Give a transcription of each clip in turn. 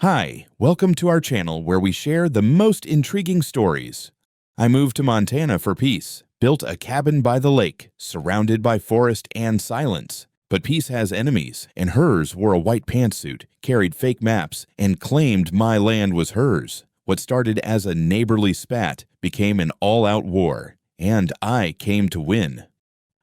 Hi, welcome to our channel where we share the most intriguing stories. I moved to Montana for peace, built a cabin by the lake, surrounded by forest and silence. But peace has enemies, and hers wore a white pantsuit, carried fake maps, and claimed my land was hers. What started as a neighborly spat became an all-out war, and I came to win.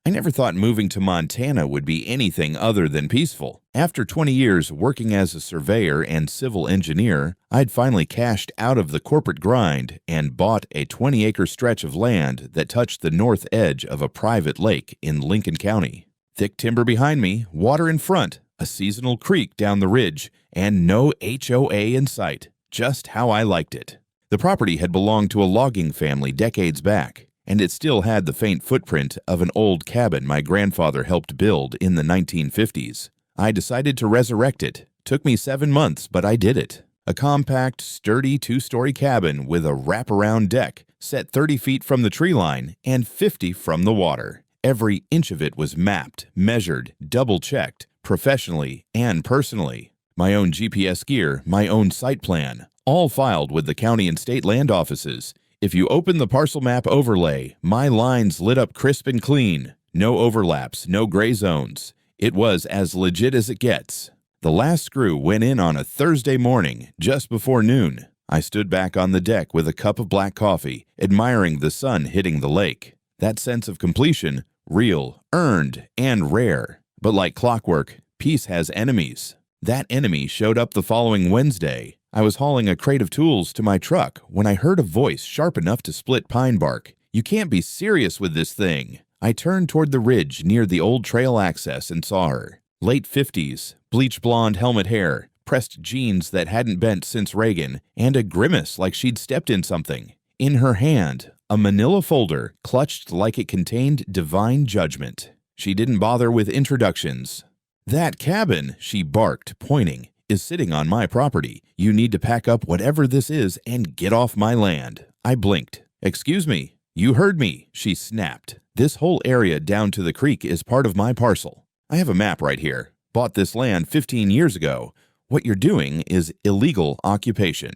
I never thought moving to Montana would be anything other than peaceful. After 20 years working as a surveyor and civil engineer, I'd finally cashed out of the corporate grind and bought a 20-acre stretch of land that touched the north edge of a private lake in Lincoln County. Thick timber behind me, water in front, a seasonal creek down the ridge, and no HOA in sight. Just how I liked it. The property had belonged to a logging family decades back, and it still had the faint footprint of an old cabin my grandfather helped build in the 1950s. I decided to resurrect it. Took me 7 months, but I did it. A compact, sturdy 2-story cabin with a wraparound deck set 30 feet from the tree line and 50 from the water. Every inch of it was mapped, measured, double-checked, professionally and personally. My own GPS gear, my own site plan, all filed with the county and state land offices. If you open the parcel map overlay, my lines lit up crisp and clean. No overlaps, no gray zones. It was as legit as it gets. The last screw went in on a Thursday morning, just before noon. I stood back on the deck with a cup of black coffee, admiring the sun hitting the lake. That sense of completion, real, earned, and rare. But like clockwork, peace has enemies. That enemy showed up the following Wednesday. I was hauling a crate of tools to my truck when I heard a voice sharp enough to split pine bark. "You can't be serious with this thing." I turned toward the ridge near the old trail access and saw her. Late 50s, bleach blonde helmet hair, pressed jeans that hadn't bent since Reagan, and a grimace like she'd stepped in something. In her hand, a manila folder clutched like it contained divine judgment. She didn't bother with introductions. "That cabin," she barked, pointing, "is sitting on my property. You need to pack up whatever this is and get off my land." I blinked. "Excuse me." "You heard me," she snapped. "This whole area down to the creek is part of my parcel. I have a map right here. Bought this land 15 years ago. What you're doing is illegal occupation."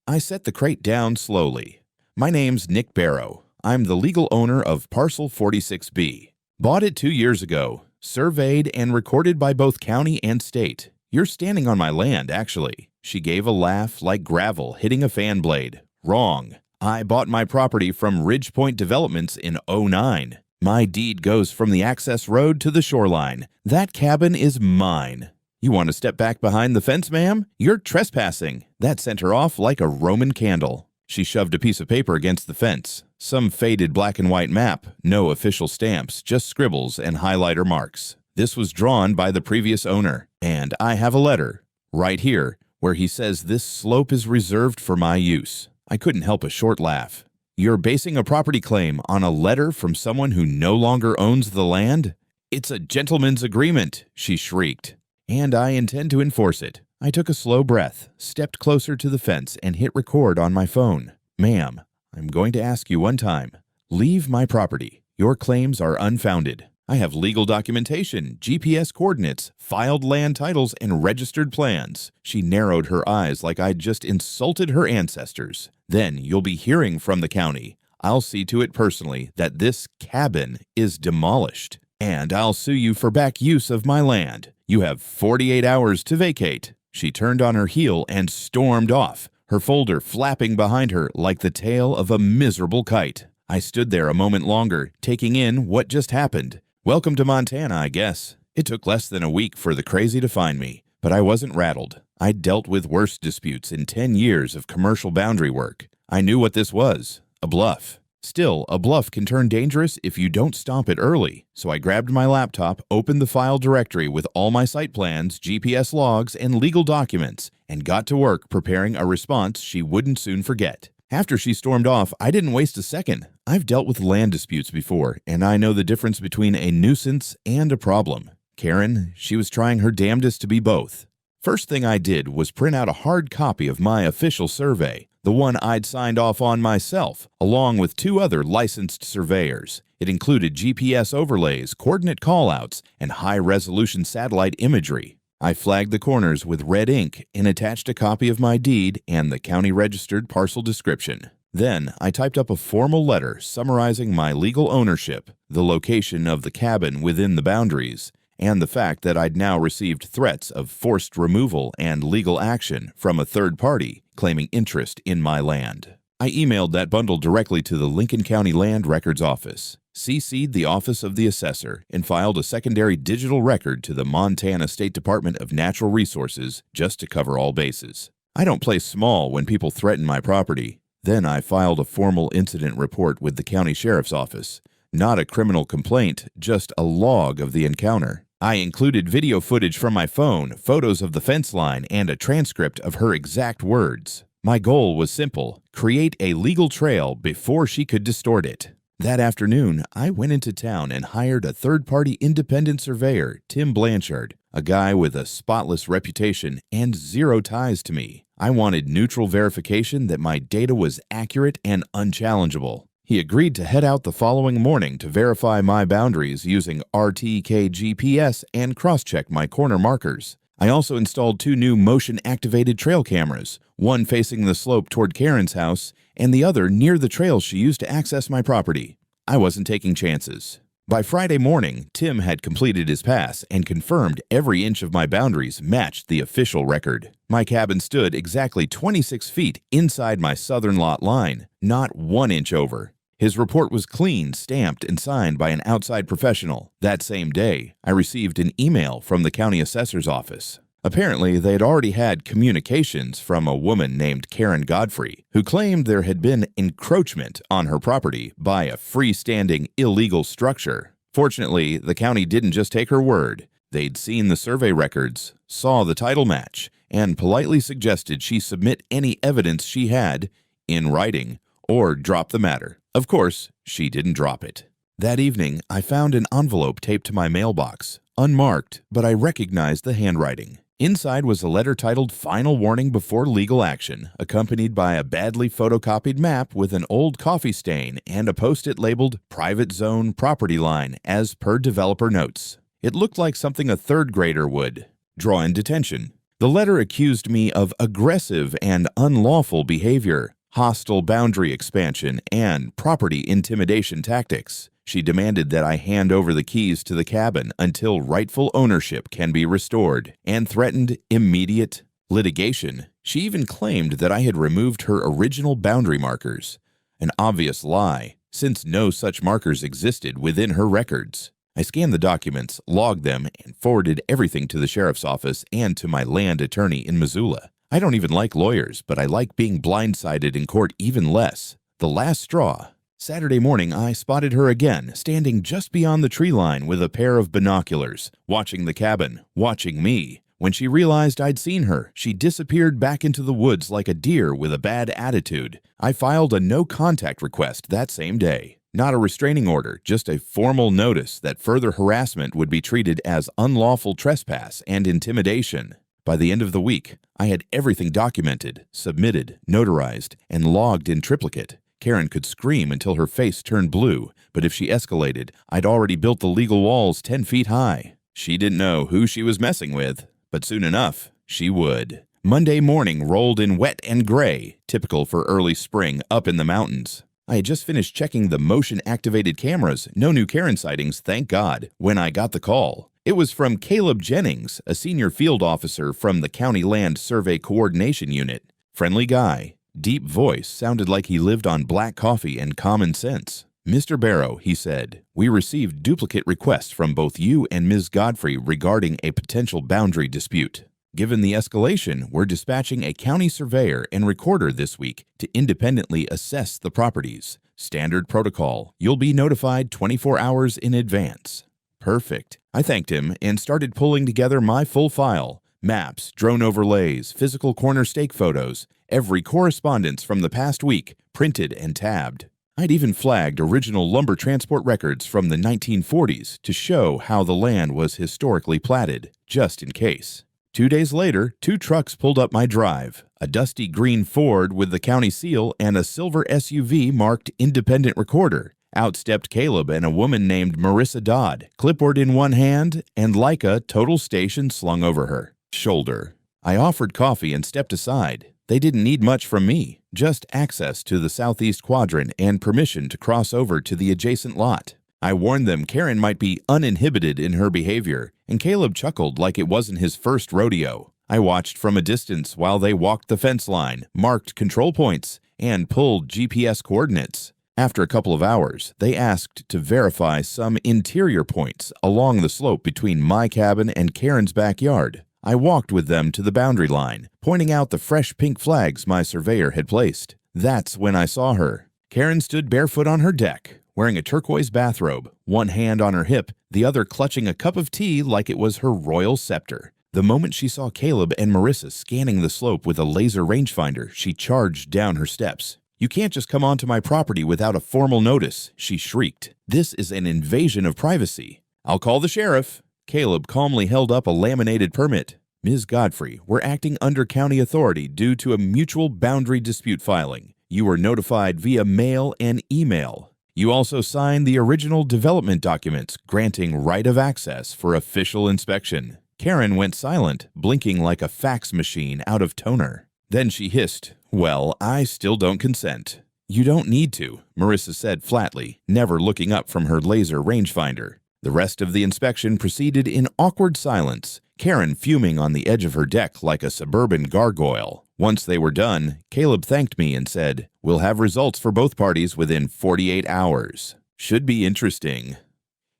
I set the crate down slowly. "My name's Nick Barrow. I'm the legal owner of Parcel 46B. Bought it 2 years ago. Surveyed and recorded by both county and state. You're standing on my land, actually." She gave a laugh like gravel hitting a fan blade. "Wrong. I bought my property from Ridgepoint Developments in '09. My deed goes from the access road to the shoreline. That cabin is mine." "You want to step back behind the fence, ma'am? You're trespassing." That sent her off like a Roman candle. She shoved a piece of paper against the fence. Some faded black and white map, no official stamps, just scribbles and highlighter marks. This was drawn by the previous owner, and I have a letter, right here, where he says this slope is reserved for my use. I couldn't help a short laugh. "You're basing a property claim on a letter from someone who no longer owns the land? It's a gentleman's agreement," she shrieked, "and I intend to enforce it." I took a slow breath, stepped closer to the fence, and hit record on my phone. "Ma'am, I'm going to ask you one time. Leave my property. Your claims are unfounded. I have legal documentation, GPS coordinates, filed land titles, and registered plans." She narrowed her eyes like I'd just insulted her ancestors. "Then you'll be hearing from the county. I'll see to it personally that this cabin is demolished, and I'll sue you for back use of my land. You have 48 hours to vacate." She turned on her heel and stormed off, her folder flapping behind her like the tail of a miserable kite. I stood there a moment longer, taking in what just happened. Welcome to Montana, I guess. It took less than a week for the crazy to find me, but I wasn't rattled. I'd dealt with worse disputes in 10 years of commercial boundary work. I knew what this was, a bluff. Still, a bluff can turn dangerous if you don't stomp it early. So I grabbed my laptop, opened the file directory with all my site plans, GPS logs, and legal documents, and got to work preparing a response she wouldn't soon forget. After she stormed off, I didn't waste a second. I've dealt with land disputes before, and I know the difference between a nuisance and a problem. Karen, she was trying her damnedest to be both. First thing I did was print out a hard copy of my official survey, the one I'd signed off on myself, along with 2 other licensed surveyors. It included GPS overlays, coordinate callouts, and high-resolution satellite imagery. I flagged the corners with red ink and attached a copy of my deed and the county-registered parcel description. Then I typed up a formal letter summarizing my legal ownership, the location of the cabin within the boundaries, and the fact that I'd now received threats of forced removal and legal action from a third party claiming interest in my land. I emailed that bundle directly to the Lincoln County Land Records Office, CC'd the Office of the Assessor, and filed a secondary digital record to the Montana State Department of Natural Resources just to cover all bases. I don't play small when people threaten my property. Then I filed a formal incident report with the county sheriff's office. Not a criminal complaint, just a log of the encounter. I included video footage from my phone, photos of the fence line, and a transcript of her exact words. My goal was simple: create a legal trail before she could distort it. That afternoon, I went into town and hired a third-party independent surveyor, Tim Blanchard, a guy with a spotless reputation and zero ties to me. I wanted neutral verification that my data was accurate and unchallengeable. He agreed to head out the following morning to verify my boundaries using RTK GPS and cross-check my corner markers. I also installed 2 new motion-activated trail cameras, one facing the slope toward Karen's house and the other near the trail she used to access my property. I wasn't taking chances. By Friday morning, Tim had completed his pass and confirmed every inch of my boundaries matched the official record. My cabin stood exactly 26 feet inside my southern lot line, not 1 inch over. His report was clean, stamped, and signed by an outside professional. That same day, I received an email from the county assessor's office. Apparently, they had already had communications from a woman named Karen Godfrey, who claimed there had been encroachment on her property by a freestanding illegal structure. Fortunately, the county didn't just take her word. They'd seen the survey records, saw the title match, and politely suggested she submit any evidence she had in writing or drop the matter. Of course, she didn't drop it. That evening, I found an envelope taped to my mailbox, unmarked, but I recognized the handwriting. Inside was a letter titled "Final Warning Before Legal Action," accompanied by a badly photocopied map with an old coffee stain and a post-it labeled "Private Zone Property Line as per developer notes." It looked like something a third grader would draw in detention. The letter accused me of aggressive and unlawful behavior, hostile boundary expansion, and property intimidation tactics. She demanded that I hand over the keys to the cabin until rightful ownership can be restored, and threatened immediate litigation. She even claimed that I had removed her original boundary markers, an obvious lie, since no such markers existed within her records. I scanned the documents, logged them, and forwarded everything to the sheriff's office and to my land attorney in Missoula. I don't even like lawyers, but I like being blindsided in court even less. The last straw. Saturday morning, I spotted her again, standing just beyond the tree line with a pair of binoculars, watching the cabin, watching me. When she realized I'd seen her, she disappeared back into the woods like a deer with a bad attitude. I filed a no-contact request that same day. Not a restraining order, just a formal notice that further harassment would be treated as unlawful trespass and intimidation. By the end of the week, I had everything documented, submitted, notarized, and logged in triplicate. Karen could scream until her face turned blue, but if she escalated, I'd already built the legal walls 10 feet high. She didn't know who she was messing with, but soon enough, she would. Monday morning rolled in wet and gray, typical for early spring up in the mountains. I had just finished checking the motion-activated cameras, no new Karen sightings, thank God, when I got the call. It was from Caleb Jennings, a senior field officer from the County Land Survey Coordination Unit. Friendly guy. Deep voice, sounded like he lived on black coffee and common sense. "Mr. Barrow," he said, "we received duplicate requests from both you and Ms. Godfrey regarding a potential boundary dispute. Given the escalation, we're dispatching a county surveyor and recorder this week to independently assess the properties. Standard protocol. You'll be notified 24 hours in advance." Perfect. I thanked him and started pulling together my full file. Maps, drone overlays, physical corner stake photos, every correspondence from the past week, printed and tabbed. I'd even flagged original lumber transport records from the 1940s to show how the land was historically platted, just in case. 2 days later, 2 trucks pulled up my drive, a dusty green Ford with the county seal and a silver SUV marked Independent Recorder. Out stepped Caleb and a woman named Marissa Dodd, clipboard in one hand and Leica total station slung over her shoulder. I offered coffee and stepped aside. They didn't need much from me, just access to the southeast quadrant and permission to cross over to the adjacent lot. I warned them Karen might be uninhibited in her behavior, and Caleb chuckled like it wasn't his first rodeo. I watched from a distance while they walked the fence line, marked control points, and pulled GPS coordinates. After a couple of hours, they asked to verify some interior points along the slope between my cabin and Karen's backyard. I walked with them to the boundary line, pointing out the fresh pink flags my surveyor had placed. That's when I saw her. Karen stood barefoot on her deck, wearing a turquoise bathrobe, one hand on her hip, the other clutching a cup of tea like it was her royal scepter. The moment she saw Caleb and Marissa scanning the slope with a laser rangefinder, she charged down her steps. "You can't just come onto my property without a formal notice," she shrieked. "This is an invasion of privacy." "I'll call the sheriff." Caleb calmly held up a laminated permit. "Ms. Godfrey, we're acting under county authority due to a mutual boundary dispute filing. You were notified via mail and email. You also signed the original development documents granting right of access for official inspection." Karen went silent, blinking like a fax machine out of toner. Then she hissed, "Well, I still don't consent." "You don't need to," Marissa said flatly, never looking up from her laser rangefinder. The rest of the inspection proceeded in awkward silence, Karen fuming on the edge of her deck like a suburban gargoyle. Once they were done, Caleb thanked me and said, "We'll have results for both parties within 48 hours. Should be interesting."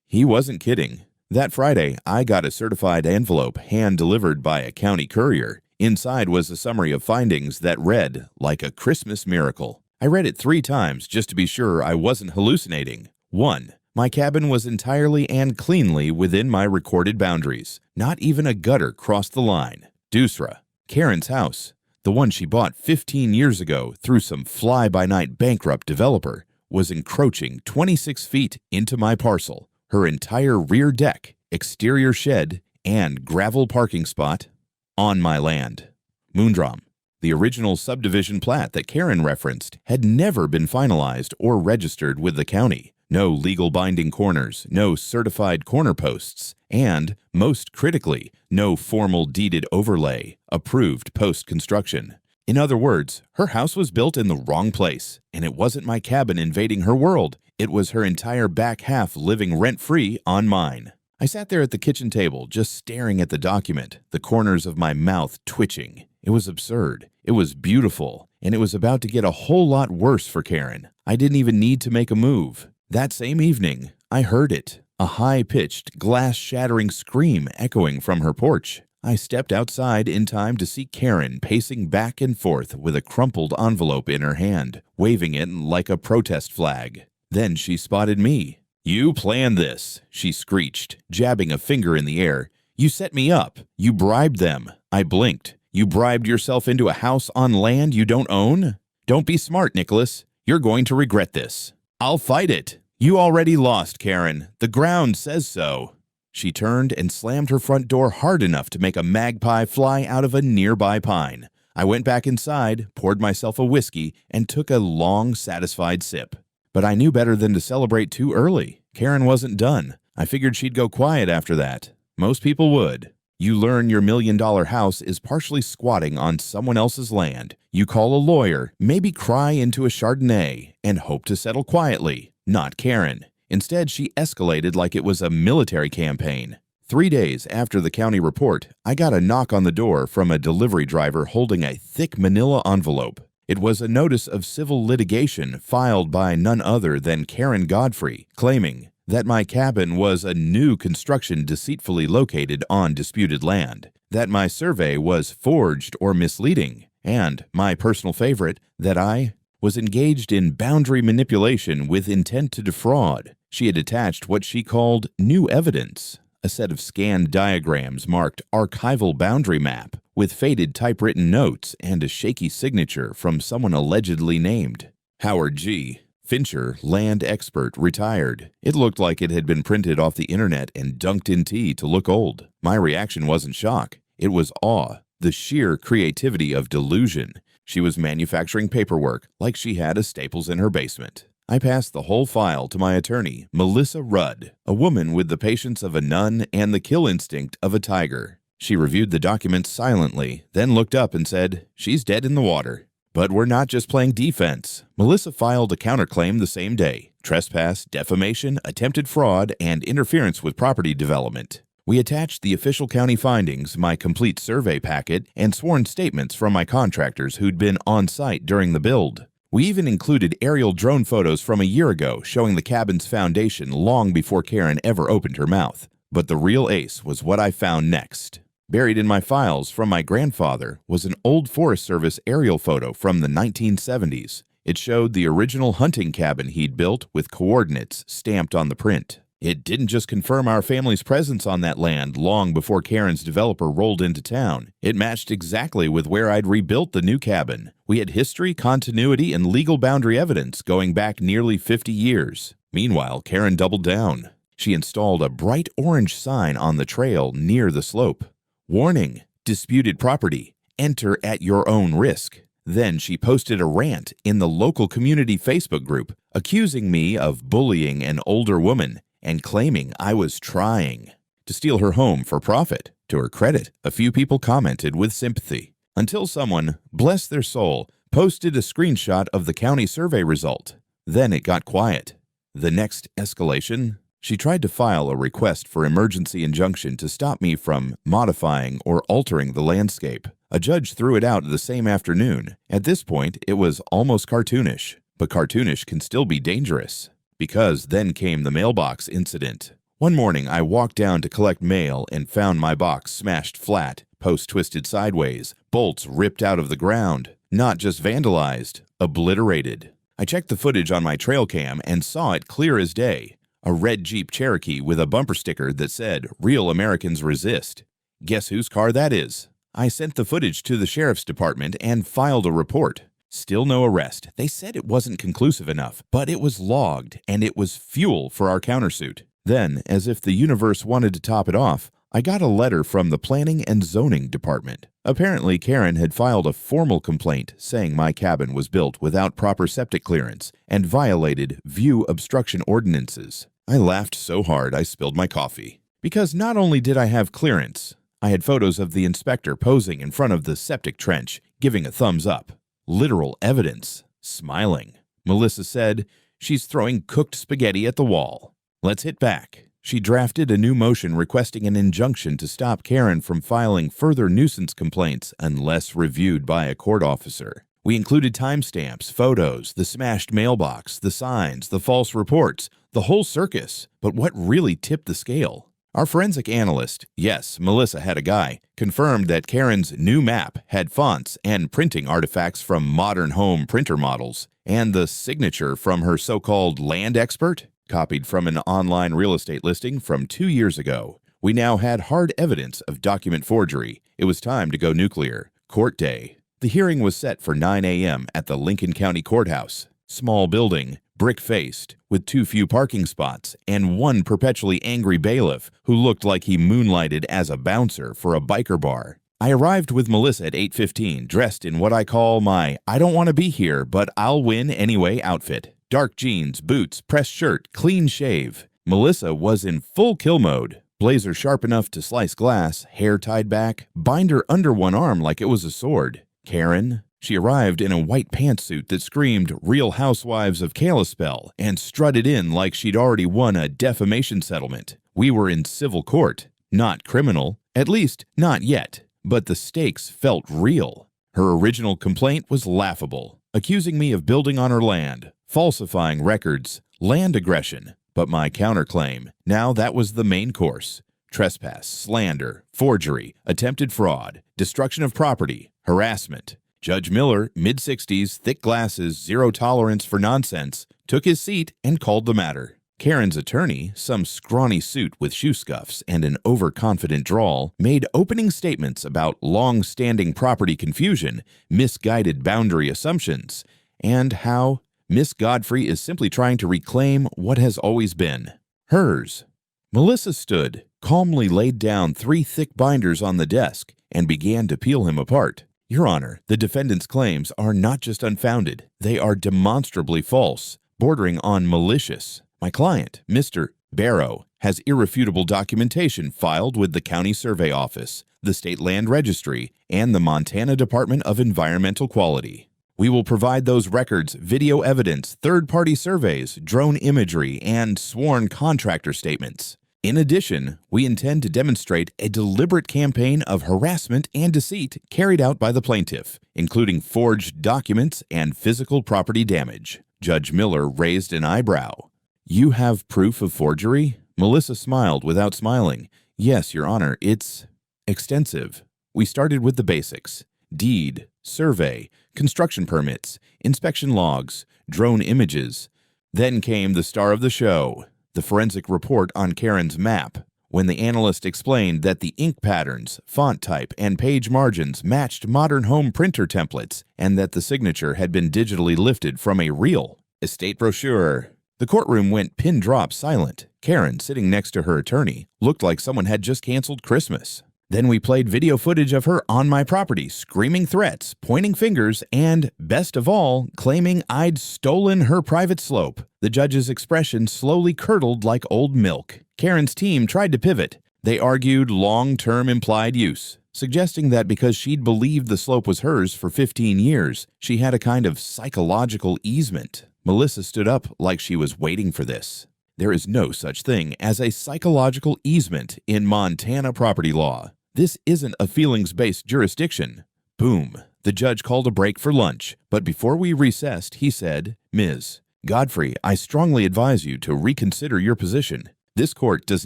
He wasn't kidding. That Friday, I got a certified envelope hand-delivered by a county courier. Inside was a summary of findings that read like a Christmas miracle. I read it 3 times just to be sure I wasn't hallucinating. 1. My cabin was entirely and cleanly within my recorded boundaries. Not even a gutter crossed the line. Dusra, Karen's house, the one she bought 15 years ago through some fly-by-night bankrupt developer, was encroaching 26 feet into my parcel. Her entire rear deck, exterior shed, and gravel parking spot on my land. Moondrom, the original subdivision plat that Karen referenced, had never been finalized or registered with the county. No legal binding corners, no certified corner posts, and, most critically, no formal deeded overlay, approved post-construction. In other words, her house was built in the wrong place, and it wasn't my cabin invading her world. It was her entire back half living rent-free on mine. I sat there at the kitchen table, just staring at the document, the corners of my mouth twitching. It was absurd. It was beautiful, and it was about to get a whole lot worse for Karen. I didn't even need to make a move. That same evening, I heard it, a high-pitched, glass-shattering scream echoing from her porch. I stepped outside in time to see Karen pacing back and forth with a crumpled envelope in her hand, waving it like a protest flag. Then she spotted me. "You planned this," she screeched, jabbing a finger in the air. "You set me up. You bribed them." I blinked. "You bribed yourself into a house on land you don't own? Don't be smart, Nicholas. You're going to regret this." "I'll fight it." "You already lost, Karen. The ground says so." She turned and slammed her front door hard enough to make a magpie fly out of a nearby pine. I went back inside, poured myself a whiskey, and took a long, satisfied sip. But I knew better than to celebrate too early. Karen wasn't done. I figured she'd go quiet after that. Most people would. You learn your $1,000,000 house is partially squatting on someone else's land. You call a lawyer, maybe cry into a Chardonnay, and hope to settle quietly. Not Karen. Instead, she escalated like it was a military campaign. 3 days after the county report, I got a knock on the door from a delivery driver holding a thick manila envelope. It was a notice of civil litigation filed by none other than Karen Godfrey, claiming that my cabin was a new construction deceitfully located on disputed land, that my survey was forged or misleading, and, my personal favorite, that I was engaged in boundary manipulation with intent to defraud. She had attached what she called new evidence, a set of scanned diagrams marked archival boundary map, with faded typewritten notes and a shaky signature from someone allegedly named Howard G. Fincher, land expert, retired. It looked like it had been printed off the internet and dunked in tea to look old. My reaction wasn't shock. It was awe, the sheer creativity of delusion. She was manufacturing paperwork like she had a Staples in her basement. I passed the whole file to my attorney, Melissa Rudd, a woman with the patience of a nun and the kill instinct of a tiger. She reviewed the documents silently, then looked up and said, "She's dead in the water." But we're not just playing defense. Melissa filed a counterclaim the same day: trespass, defamation, attempted fraud, and interference with property development. We attached the official county findings, my complete survey packet, and sworn statements from my contractors who'd been on site during the build. We even included aerial drone photos from a year ago showing the cabin's foundation long before Karen ever opened her mouth. But the real ace was what I found next. Buried in my files from my grandfather was an old Forest Service aerial photo from the 1970s. It showed the original hunting cabin he'd built with coordinates stamped on the print. It didn't just confirm our family's presence on that land long before Karen's developer rolled into town. It matched exactly with where I'd rebuilt the new cabin. We had history, continuity, and legal boundary evidence going back nearly 50 years. Meanwhile, Karen doubled down. She installed a bright orange sign on the trail near the slope. "Warning, disputed property. Enter at your own risk." Then she posted a rant in the local community Facebook group, accusing me of bullying an older woman and claiming I was trying to steal her home for profit. To her credit, a few people commented with sympathy, until someone, bless their soul, posted a screenshot of the county survey result. Then it got quiet. The next escalation? She tried to file a request for emergency injunction to stop me from modifying or altering the landscape. A judge threw it out the same afternoon. At this point, it was almost cartoonish. But cartoonish can still be dangerous. Because then came the mailbox incident. One morning, I walked down to collect mail and found my box smashed flat, post twisted sideways, bolts ripped out of the ground. Not just vandalized, obliterated. I checked the footage on my trail cam and saw it clear as day. A red Jeep Cherokee with a bumper sticker that said, "Real Americans Resist." Guess whose car that is? I sent the footage to the sheriff's department and filed a report. Still no arrest. They said it wasn't conclusive enough, but it was logged, and it was fuel for our countersuit. Then, as if the universe wanted to top it off, I got a letter from the Planning and Zoning Department. Apparently, Karen had filed a formal complaint saying my cabin was built without proper septic clearance and violated view obstruction ordinances. I laughed so hard I spilled my coffee. Because not only did I have clearance, I had photos of the inspector posing in front of the septic trench, giving a thumbs up. Literal evidence. Smiling. Melissa said, "She's throwing cooked spaghetti at the wall. Let's hit back." She drafted a new motion requesting an injunction to stop Karen from filing further nuisance complaints unless reviewed by a court officer. We included timestamps, photos, the smashed mailbox, the signs, the false reports, the whole circus. But what really tipped the scale? Our forensic analyst, yes, Melissa had a guy, confirmed that Karen's new map had fonts and printing artifacts from modern home printer models, and the signature from her so-called land expert, copied from an online real estate listing from 2 years ago. We now had hard evidence of document forgery. It was time to go nuclear. Court day. The hearing was set for 9 a.m. at the Lincoln County Courthouse. Small building, brick-faced, with too few parking spots, and one perpetually angry bailiff who looked like he moonlighted as a bouncer for a biker bar. I arrived with Melissa at 8:15, dressed in what I call my "I don't want to be here, but I'll win anyway" outfit. Dark jeans, boots, pressed shirt, clean shave. Melissa was in full kill mode. Blazer sharp enough to slice glass, hair tied back, binder under one arm like it was a sword. Karen? She arrived in a white pantsuit that screamed Real Housewives of Kalispell and strutted in like she'd already won a defamation settlement. We were in civil court, not criminal, at least not yet, but the stakes felt real. Her original complaint was laughable, accusing me of building on her land, falsifying records, land aggression. But my counterclaim, now that was the main course: trespass, slander, forgery, attempted fraud, destruction of property, harassment. Judge Miller, mid-60s, thick glasses, zero tolerance for nonsense, took his seat and called the matter. Karen's attorney, some scrawny suit with shoe scuffs and an overconfident drawl, made opening statements about long-standing property confusion, misguided boundary assumptions, and how Miss Godfrey is simply trying to reclaim what has always been hers. Melissa stood, calmly laid down 3 thick binders on the desk, and began to peel him apart. "Your Honor, the defendant's claims are not just unfounded, they are demonstrably false. bordering on malicious. My client, Mr. Barrow, has irrefutable documentation filed with the County Survey Office, the State Land Registry, and the Montana Department of Environmental Quality. We will provide those records, video evidence, third-party surveys, drone imagery, and sworn contractor statements. In addition, we intend to demonstrate a deliberate campaign of harassment and deceit carried out by the plaintiff, including forged documents and physical property damage. Judge Miller raised an eyebrow. You have proof of forgery? Melissa smiled without smiling. Yes, Your Honor, it's extensive. We started with the basics: deed, survey, construction permits, inspection logs, drone images. Then came the star of the show, the forensic report on Karen's map, when the analyst explained that the ink patterns, font type, and page margins matched modern home printer templates and that the signature had been digitally lifted from a real estate brochure. The courtroom went pin-drop silent. Karen, sitting next to her attorney, looked like someone had just canceled Christmas. Then we played video footage of her on my property, screaming threats, pointing fingers, and, best of all, claiming I'd stolen her private slope. The judge's expression slowly curdled like old milk. Karen's team tried to pivot. They argued long-term implied use, suggesting that because she'd believed the slope was hers for 15 years, she had a kind of psychological easement. Melissa stood up like she was waiting for this. There is no such thing as a psychological easement in Montana property law. This isn't a feelings-based jurisdiction. Boom. The judge called a break for lunch, but before we recessed, he said, Ms. Godfrey, I strongly advise you to reconsider your position. This court does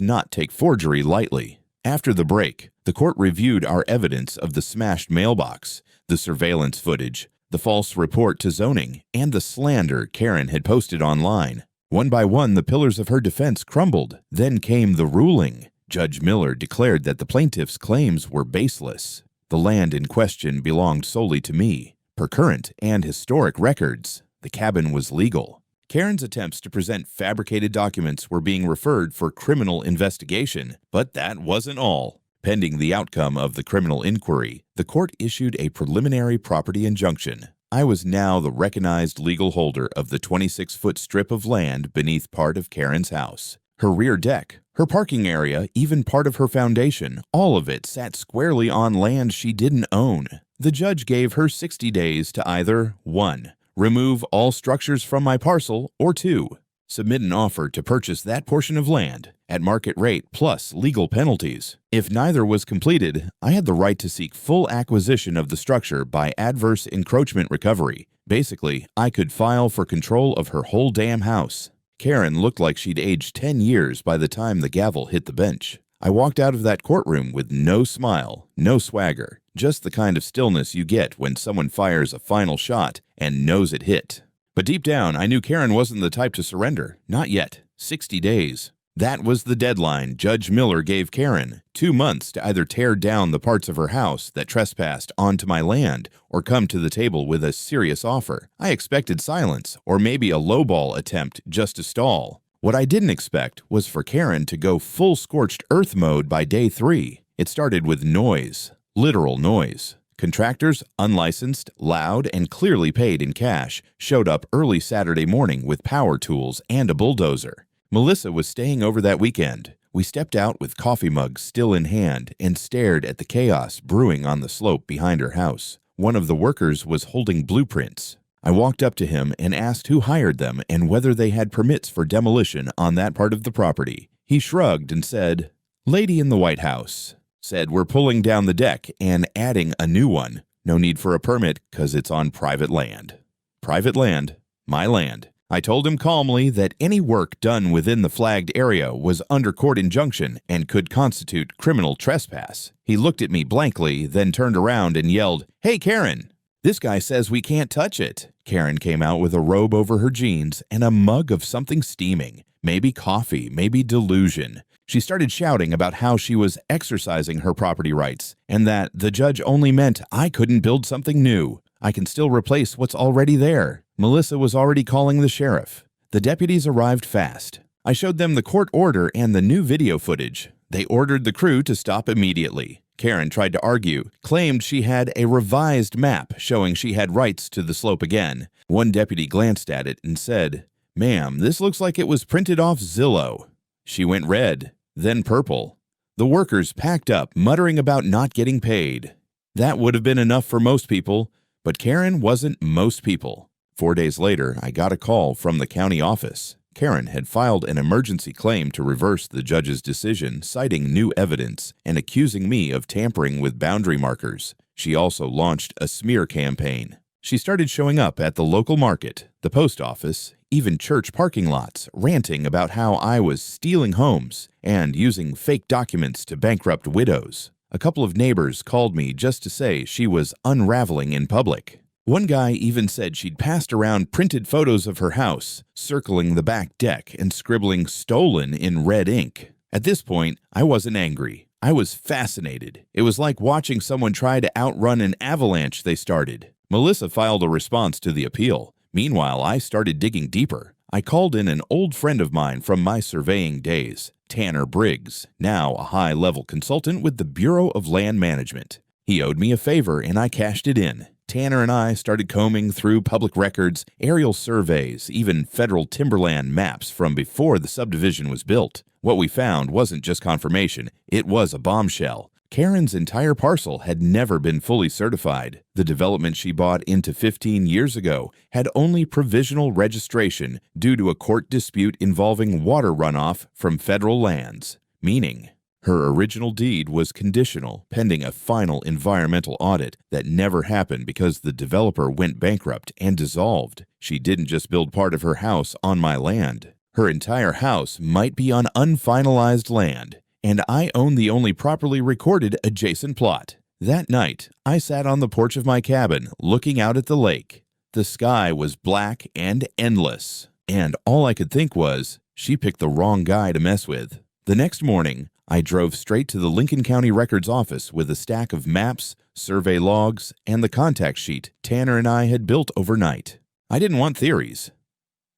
not take forgery lightly. After the break, the court reviewed our evidence of the smashed mailbox, the surveillance footage, the false report to zoning, and the slander Karen had posted online. One by one, the pillars of her defense crumbled. Then came the ruling. Judge Miller declared that the plaintiff's claims were baseless. The land in question belonged solely to me. Per current and historic records, the cabin was legal. Karen's attempts to present fabricated documents were being referred for criminal investigation, but that wasn't all. Pending the outcome of the criminal inquiry, the court issued a preliminary property injunction. I was now the recognized legal holder of the 26-foot strip of land beneath part of Karen's house. Her rear deck, her parking area, even part of her foundation, all of it sat squarely on land she didn't own. The judge gave her 60 days to either 1. Remove all structures from my parcel, or 2. Submit an offer to purchase that portion of land at market rate plus legal penalties. If neither was completed, I had the right to seek full acquisition of the structure by adverse encroachment recovery. Basically, I could file for control of her whole damn house. Karen looked like she'd aged 10 years by the time the gavel hit the bench. I walked out of that courtroom with no smile, no swagger, just the kind of stillness you get when someone fires a final shot and knows it hit. But deep down, I knew Karen wasn't the type to surrender. Not yet. 60 days. That was the deadline Judge Miller gave Karen. 2 months to either tear down the parts of her house that trespassed onto my land or come to the table with a serious offer. I expected silence or maybe a lowball attempt just to stall. What I didn't expect was for Karen to go full scorched earth mode by day 3. It started with noise. Literal noise. Contractors, unlicensed, loud, and clearly paid in cash, showed up early Saturday morning with power tools and a bulldozer. Melissa was staying over that weekend. We stepped out with coffee mugs still in hand and stared at the chaos brewing on the slope behind her house. One of the workers was holding blueprints. I walked up to him and asked who hired them and whether they had permits for demolition on that part of the property. He shrugged and said, "Lady in the White House said we're pulling down the deck and adding a new one. No need for a permit because it's on private land." Private land, my land. I told him calmly that any work done within the flagged area was under court injunction and could constitute criminal trespass. He looked at me blankly, then turned around and yelled, "Hey, Karen! This guy says we can't touch it." Karen came out with a robe over her jeans and a mug of something steaming. Maybe coffee, maybe delusion. She started shouting about how she was exercising her property rights and that the judge only meant I couldn't build something new. I can still replace what's already there. Melissa was already calling the sheriff. The deputies arrived fast. I showed them the court order and the new video footage. They ordered the crew to stop immediately. Karen tried to argue, claimed she had a revised map showing she had rights to the slope again. One deputy glanced at it and said, "Ma'am, this looks like it was printed off Zillow." She went red, then purple. The workers packed up, muttering about not getting paid. That would have been enough for most people, but Karen wasn't most people. 4 days later, I got a call from the county office. Karen had filed an emergency claim to reverse the judge's decision, citing new evidence and accusing me of tampering with boundary markers. She also launched a smear campaign. She started showing up at the local market, the post office, even church parking lots, ranting about how I was stealing homes and using fake documents to bankrupt widows. A couple of neighbors called me just to say she was unraveling in public. One guy even said she'd passed around printed photos of her house, circling the back deck and scribbling "stolen" in red ink. At this point, I wasn't angry. I was fascinated. It was like watching someone try to outrun an avalanche they started. Melissa filed a response to the appeal. Meanwhile, I started digging deeper. I called in an old friend of mine from my surveying days, Tanner Briggs, now a high-level consultant with the Bureau of Land Management. He owed me a favor and I cashed it in. Tanner and I started combing through public records, aerial surveys, even federal timberland maps from before the subdivision was built. What we found wasn't just confirmation, it was a bombshell. Karen's entire parcel had never been fully certified. The development she bought into 15 years ago had only provisional registration due to a court dispute involving water runoff from federal lands, meaning her original deed was conditional pending a final environmental audit that never happened because the developer went bankrupt and dissolved. She didn't just build part of her house on my land. Her entire house might be on unfinalized land, and I own the only properly recorded adjacent plot. That night, I sat on the porch of my cabin looking out at the lake. The sky was black and endless, and all I could think was, she picked the wrong guy to mess with. The next morning, I drove straight to the Lincoln County Records office with a stack of maps, survey logs, and the contact sheet Tanner and I had built overnight. I didn't want theories.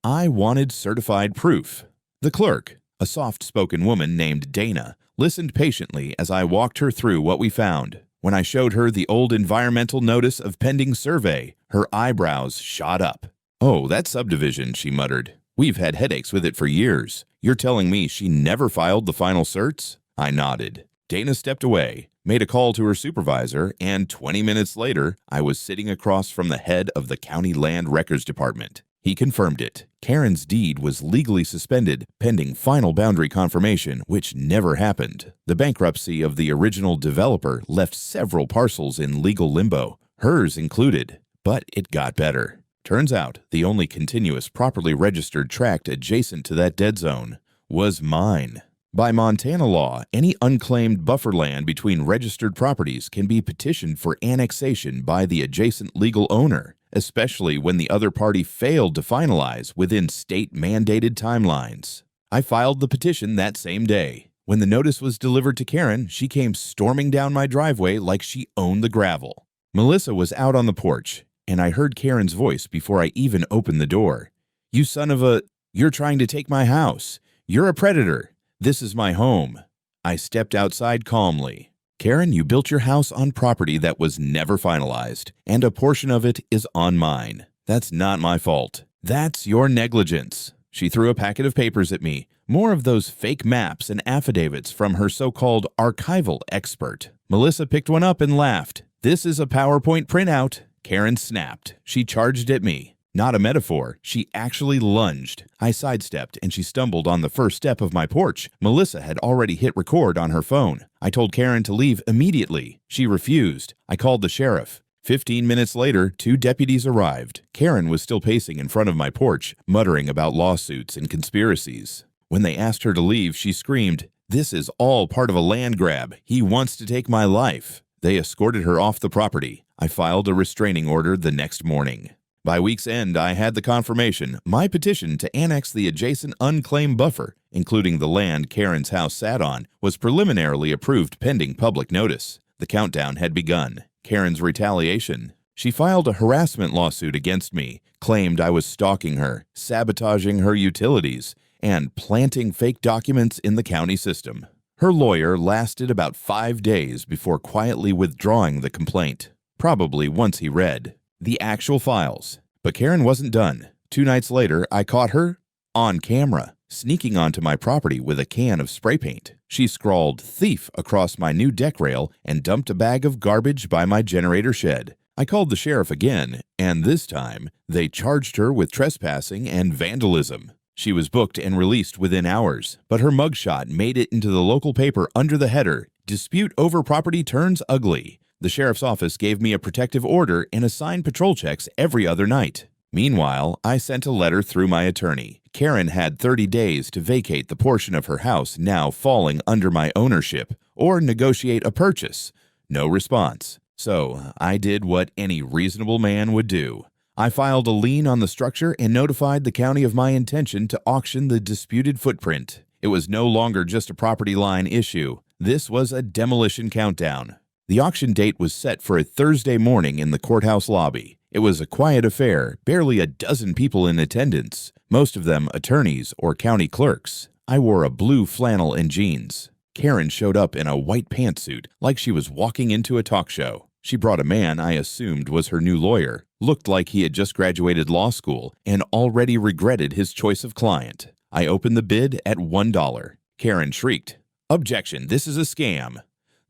I wanted certified proof. The clerk, a soft-spoken woman named Dana, listened patiently as I walked her through what we found. When I showed her the old environmental notice of pending survey, her eyebrows shot up. "Oh, that subdivision," she muttered. "We've had headaches with it for years. You're telling me she never filed the final certs?" I nodded. Dana stepped away, made a call to her supervisor, and 20 minutes later, I was sitting across from the head of the County Land Records Department. He confirmed it. Karen's deed was legally suspended pending final boundary confirmation, which never happened. The bankruptcy of the original developer left several parcels in legal limbo, hers included. But it got better. Turns out the only continuous properly registered tract adjacent to that dead zone was mine. By Montana law, any unclaimed buffer land between registered properties can be petitioned for annexation by the adjacent legal owner, especially when the other party failed to finalize within state-mandated timelines. I filed the petition that same day. When the notice was delivered to Karen, she came storming down my driveway like she owned the gravel. Melissa was out on the porch, and I heard Karen's voice before I even opened the door. "You son of a... You're trying to take my house. You're a predator. This is my home." I stepped outside calmly. "Karen, you built your house on property that was never finalized, and a portion of it is on mine. That's not my fault. That's your negligence." She threw a packet of papers at me, more of those fake maps and affidavits from her so-called archival expert. Melissa picked one up and laughed. "This is a PowerPoint printout." Karen snapped. She charged at me. Not a metaphor, she actually lunged. I sidestepped and she stumbled on the first step of my porch. Melissa had already hit record on her phone. I told Karen to leave immediately. She refused. I called the sheriff. 15 minutes later, 2 deputies arrived. Karen was still pacing in front of my porch, muttering about lawsuits and conspiracies. When they asked her to leave, she screamed, "This is all part of a land grab. He wants to take my life." They escorted her off the property. I filed a restraining order the next morning. By week's end, I had the confirmation. My petition to annex the adjacent unclaimed buffer, including the land Karen's house sat on, was preliminarily approved pending public notice. The countdown had begun. Karen's retaliation. She filed a harassment lawsuit against me, claimed I was stalking her, sabotaging her utilities, and planting fake documents in the county system. Her lawyer lasted about 5 days before quietly withdrawing the complaint, probably once he read the actual files. But Karen wasn't done. 2 nights later, I caught her on camera, sneaking onto my property with a can of spray paint. She scrawled "thief" across my new deck rail and dumped a bag of garbage by my generator shed. I called the sheriff again, and this time, they charged her with trespassing and vandalism. She was booked and released within hours, but her mugshot made it into the local paper under the header, "Dispute over property turns ugly." The sheriff's office gave me a protective order and assigned patrol checks every other night. Meanwhile, I sent a letter through my attorney. Karen had 30 days to vacate the portion of her house now falling under my ownership or negotiate a purchase. No response. So I did what any reasonable man would do. I filed a lien on the structure and notified the county of my intention to auction the disputed footprint. It was no longer just a property line issue. This was a demolition countdown. The auction date was set for a Thursday morning in the courthouse lobby. It was a quiet affair, barely a dozen people in attendance, most of them attorneys or county clerks. I wore a blue flannel and jeans. Karen showed up in a white pantsuit, like she was walking into a talk show. She brought a man I assumed was her new lawyer, looked like he had just graduated law school, and already regretted his choice of client. I opened the bid at $1. Karen shrieked, "Objection, this is a scam."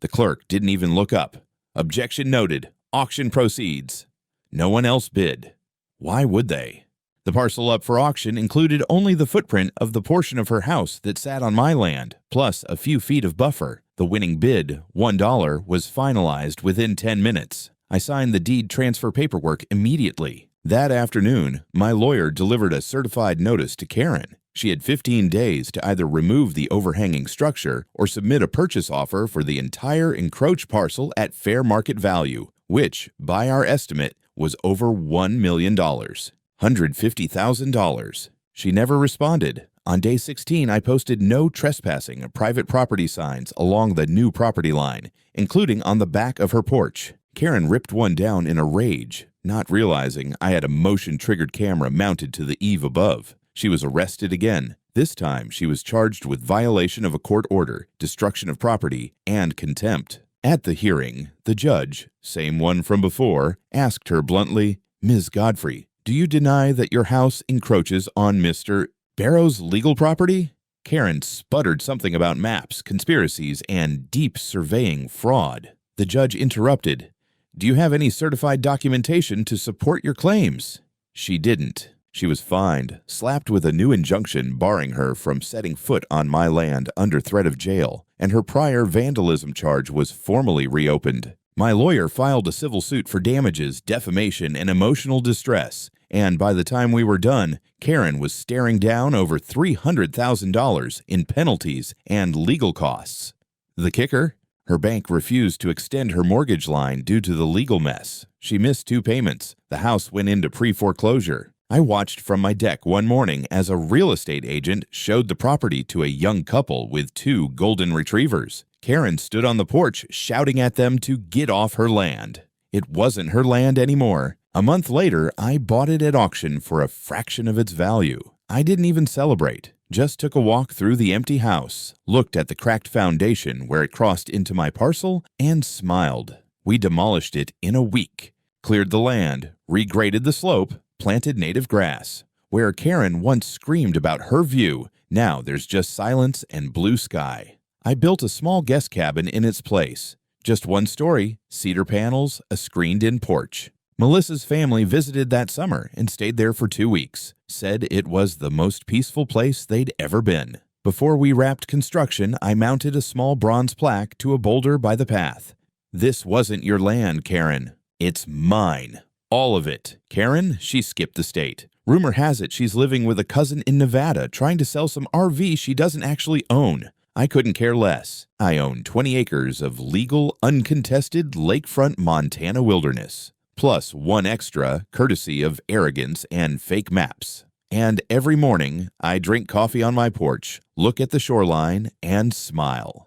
The clerk didn't even look up. "Objection noted. Auction proceeds." No one else bid. Why would they? The parcel up for auction included only the footprint of the portion of her house that sat on my land, plus a few feet of buffer. The winning bid, $1, was finalized within 10 minutes. I signed the deed transfer paperwork immediately. That afternoon, my lawyer delivered a certified notice to Karen. She had 15 days to either remove the overhanging structure or submit a purchase offer for the entire encroached parcel at fair market value, which, by our estimate, was over $1 million. $150,000. She never responded. On day 16, I posted "no trespassing" private property signs along the new property line, including on the back of her porch. Karen ripped one down in a rage, not realizing I had a motion-triggered camera mounted to the eave above. She was arrested again. This time, she was charged with violation of a court order, destruction of property, and contempt. At the hearing, the judge, same one from before, asked her bluntly, "Ms. Godfrey, do you deny that your house encroaches on Mr. Barrow's legal property?" Karen sputtered something about maps, conspiracies, and deep surveying fraud. The judge interrupted. "Do you have any certified documentation to support your claims?" She didn't. She was fined, slapped with a new injunction barring her from setting foot on my land under threat of jail, and her prior vandalism charge was formally reopened. My lawyer filed a civil suit for damages, defamation, and emotional distress, and by the time we were done, Karen was staring down over $300,000 in penalties and legal costs. The kicker? Her bank refused to extend her mortgage line due to the legal mess. She missed 2 payments. The house went into pre-foreclosure. I watched from my deck one morning as a real estate agent showed the property to a young couple with 2 golden retrievers. Karen stood on the porch shouting at them to get off her land. It wasn't her land anymore. A month later, I bought it at auction for a fraction of its value. I didn't even celebrate. Just took a walk through the empty house, looked at the cracked foundation where it crossed into my parcel, and smiled. We demolished it in a week, cleared the land, regraded the slope, planted native grass. Where Karen once screamed about her view, now there's just silence and blue sky. I built a small guest cabin in its place. Just 1 story, cedar panels, a screened-in porch. Melissa's family visited that summer and stayed there for 2 weeks. Said it was the most peaceful place they'd ever been. Before we wrapped construction, I mounted a small bronze plaque to a boulder by the path. "This wasn't your land, Karen. It's mine. All of it." Karen, she skipped the state. Rumor has it she's living with a cousin in Nevada trying to sell some RV she doesn't actually own. I couldn't care less. I own 20 acres of legal, uncontested lakefront Montana wilderness, plus 1 extra courtesy of arrogance and fake maps. And every morning, I drink coffee on my porch, look at the shoreline, and smile.